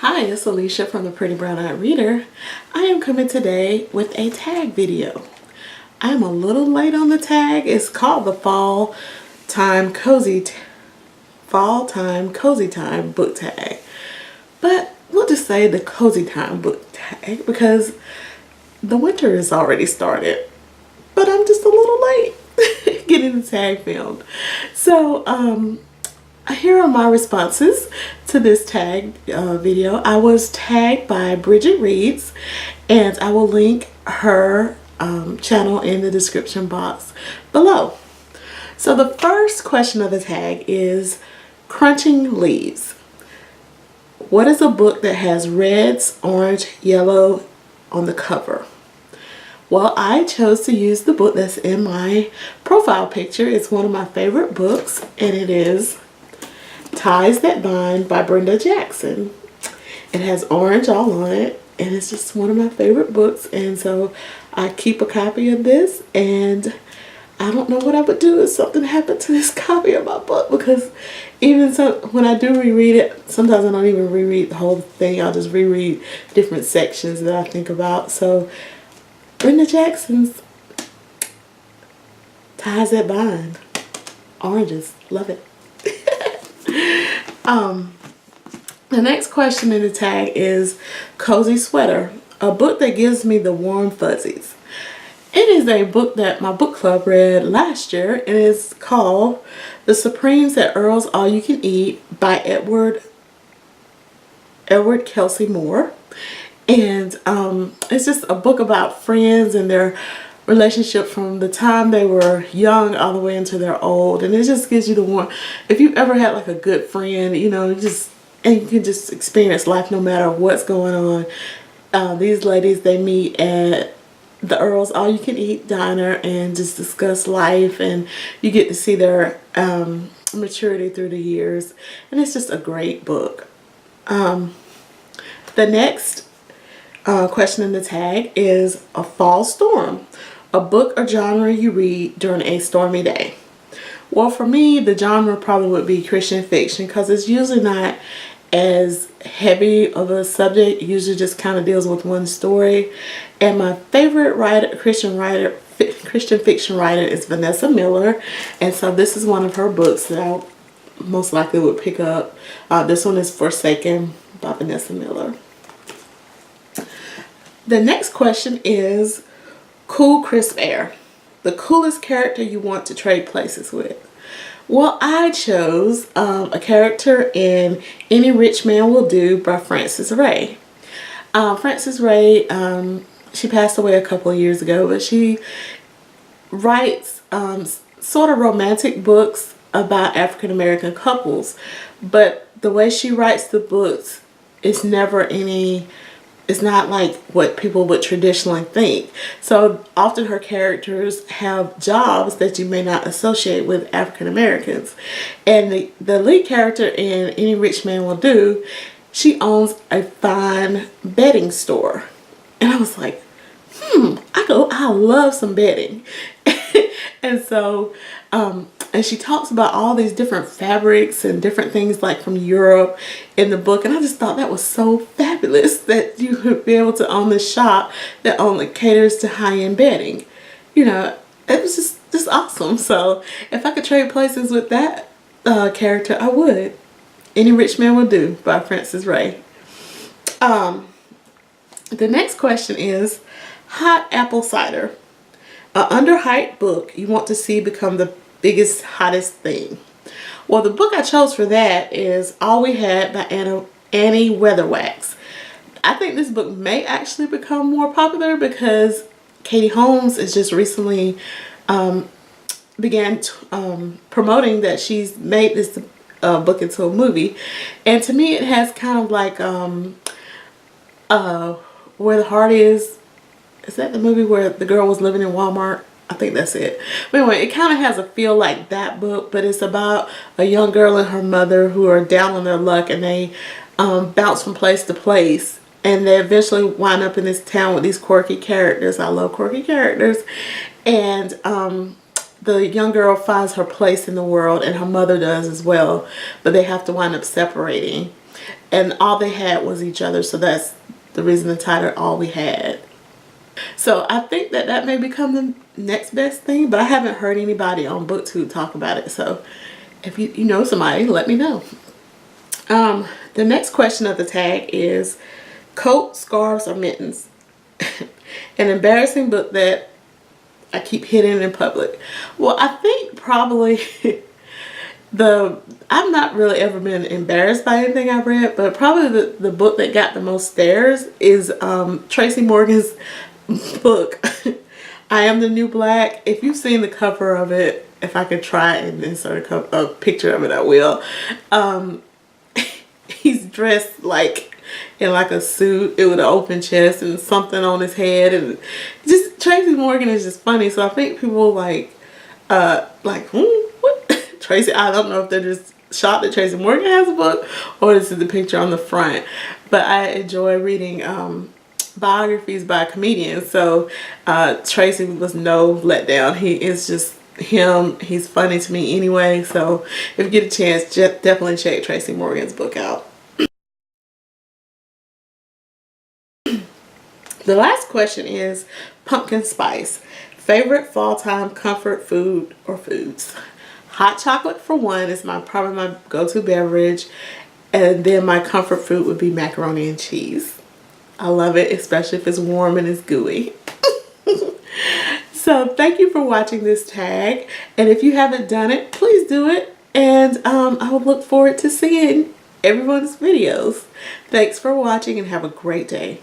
Hi, it's Alicia from the Pretty Brown Eyed Reader. I am coming today with a tag video. I'm a little late on the tag. It's called the Fall Time Cozy Time book tag. But we'll just say the Cozy Time book tag because the winter is already started. But I'm just a little late getting the tag filmed. So, here are my responses to this tag video. I was tagged by Bridget Reads, and I will link her channel in the description box below. So the first question of the tag is Crunching Leaves. What is a book that has reds, orange, yellow on the cover? Well, I chose to use the book that's in my profile picture. It's one of my favorite books, and it is Ties That Bind by Brenda Jackson. It has orange all on it, and it's just one of my favorite books, and so I keep a copy of this, and I don't know what I would do if something happened to this copy of my book, because even so, when I do reread it, sometimes I don't even reread the whole thing. I'll just reread different sections that I think about. So Brenda Jackson's Ties That Bind. Oranges. Love it. The next question in the tag is Cozy Sweater, a book that gives me the warm fuzzies. It is a book that my book club read last year, and it's called The Supremes at Earl's All You Can Eat by Edward Kelsey Moore. And it's just a book about friends and their relationship from the time they were young all the way into their old, and it just gives you the warm. If you've ever had like a good friend, you know, and you can just experience life no matter what's going on. These ladies, they meet at the Earl's All You Can Eat diner and just discuss life, and you get to see their maturity through the years, and it's just a great book. The next question in the tag is A Fall Storm, a book or genre you read during a stormy day. Well, for me, the genre probably would be Christian fiction, because it's usually not as heavy of a subject. It usually just kind of deals with one story. And my favorite Christian fiction writer is Vanessa Miller, and so this is one of her books that I most likely would pick up. This one is Forsaken by Vanessa Miller. The next question is Cool Crisp Air, the coolest character you want to trade places with. Well, I chose a character in Any Rich Man Will Do by Frances Ray. Frances Ray, she passed away a couple of years ago, but she writes sort of romantic books about African American couples, but the way she writes the books is never any. It's not like what people would traditionally think. So often her characters have jobs that you may not associate with African Americans. And the lead character in Any Rich Man Will Do, she owns a fine bedding store. And I was like, I love some bedding. And so, and she talks about all these different fabrics and different things like from Europe in the book. And I just thought that was so fabulous that you would be able to own this shop that only caters to high-end bedding. You know, it was just awesome. So if I could trade places with that character, I would. Any Rich Man Will Do by Frances Ray. The next question is Hot Apple Cider, an underhyped book you want to see become the biggest, hottest thing. Well, the book I chose for that is All We Had by Annie Weatherwax. I think this book may actually become more popular because Katie Holmes has just recently began promoting that she's made this book into a movie. And to me, it has kind of like Where the Heart Is. Is that the movie where the girl was living in Walmart? I think that's it. But anyway, it kind of has a feel like that book, but it's about a young girl and her mother who are down on their luck, and they bounce from place to place, and they eventually wind up in this town with these quirky characters. I love quirky characters. And the young girl finds her place in the world, and her mother does as well, but they have to wind up separating. And all they had was each other, so that's the reason the title All We Had. So I think that that may become the next best thing, but I haven't heard anybody on BookTube talk about it. So if you know somebody, let me know. The next question of the tag is coat, scarves, or mittens? An embarrassing book that I keep hitting in public. Well, I think probably I've not really ever been embarrassed by anything I've read, but probably the book that got the most stares is Tracy Morgan's book, I Am the New Black. If you've seen the cover of it, if I could try and insert a picture of it, I will. He's dressed like in like a suit with an open chest and something on his head, and just Tracy Morgan is just funny. So I think people like what Tracy, I don't know if they're just shocked that Tracy Morgan has a book or this is the picture on the front, but I enjoy reading biographies by comedians. So Tracy was no letdown. He is just him. He's funny to me anyway. So if you get a chance, definitely check Tracy Morgan's book out. The last question is pumpkin spice. Favorite fall time comfort food or foods? Hot chocolate for one is probably my go-to beverage, and then my comfort food would be macaroni and cheese. I love it, especially if it's warm and it's gooey. So thank you for watching this tag, and if you haven't done it, please do it, and I will look forward to seeing everyone's videos. Thanks for watching and have a great day.